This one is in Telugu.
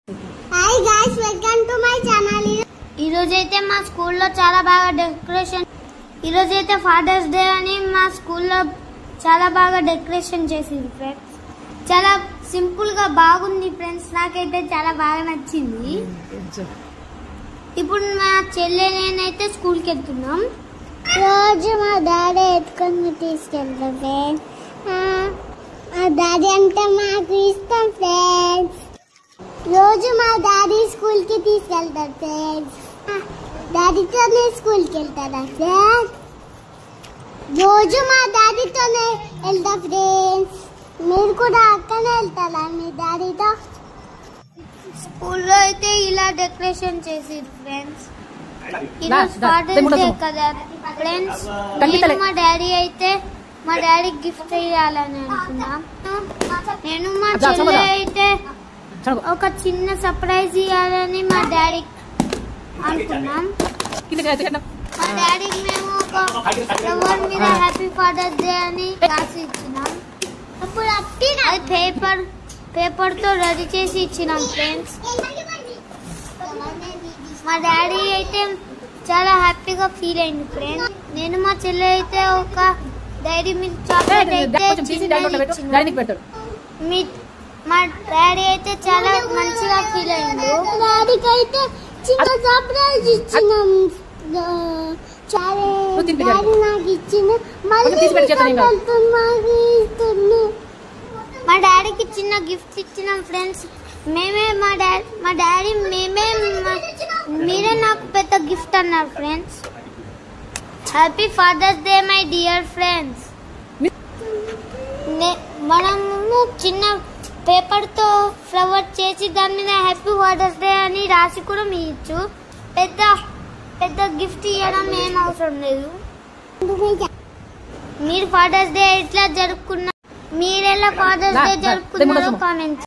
Hi guys, welcome to my channel. ఈ రోజు అయితే మా స్కూల్లో చాలా బాగా డెకరేషన్. ఈ రోజు అయితే ఫాదర్స్ డే అని మా స్కూల్లో చాలా బాగా డెకరేషన్ చేసింది ఫ్రెండ్స్. చాలా సింపుల్ గా బాగుంది ఫ్రెండ్స్. నాకైతే చాలా బాగా నచ్చింది. ఇప్పుడు మా చెల్లె నేనైతే స్కూల్కి వెళ్తున్నాం. రోజు మా డాడీ ఎత్తుకొని తీసుకెళ్తాం ఫ్రెండ్స్. మా డాడీ అంటే మాకు ఇష్టం ఫ్రెండ్స్. రోజు మా డాడీ స్కూల్ కి తీసుకెళ్తారు ఫ్రెండ్స్. డాడీతోనే స్కూల్కి వెళ్తారా ఫ్రెండ్స్? రోజు మా డాడీతోనే వెళ్తా ఫ్రెండ్స్. మీరు కూడా అక్కనే వెళ్తారా మీ డాడీతో? స్కూల్లో అయితే ఇలా డెకరేషన్ చేసిరు ఫ్రెండ్స్. ఈరోజు ఫాదర్స్ డే కదా ఫ్రెండ్స్. నేను మా డాడీకి గిఫ్ట్ ఇవ్వాలని అనుకున్నాం. నేను మా చెల్లె అయితే ఒక చిన్న సర్ప్రైజ్ ఇవ్వాలని మా డాడీకి అనుకున్నాం. మా డాడీకి మేము ఒక ఫ్లవర్ మీద హ్యాపీ ఫాదర్స్ డే అని రాసి ఇచ్చినాం. అప్పుడు అది పేపర్ తో రెడీ చేసి ఇచ్చినాం ఫ్రెండ్స్. మా డాడీ అయితే చాలా హ్యాపీగా ఫీల్ అయింది ఫ్రెండ్స్. నేను మా చెల్లె అయితే ఒక డైరీ మిల్క్ చాక్లెట్ అయితే మా డాడీ అయితే చాలా మంచిగా ఫీల్ అయింది. డాడీకి అయితే చిన్న సర్ప్రైజ్ ఇచ్చినాం. డాడీ నాకు ఇచ్చింది. మా డాడీకి చిన్న గిఫ్ట్ ఇచ్చినాం ఫ్రెండ్స్. మీరే నాకు పెద్ద గిఫ్ట్ అన్నారు friends. Happy father's day my dear friends. మనము చిన్న పేపర్ తో ఫ్లవర్ చేసి దాని మీద హ్యాపీ ఫాదర్స్ డే అని రాసి కూడా మీయచ్చు. పెద్ద గిఫ్ట్ ఇవ్వడం ఏం అవసరం లేదు. మీరు ఫాదర్స్ డే ఎట్లా జరుపుకున్నారు? మీరెలా ఫాదర్స్ డే జరుపుకున్నారో కామెంట్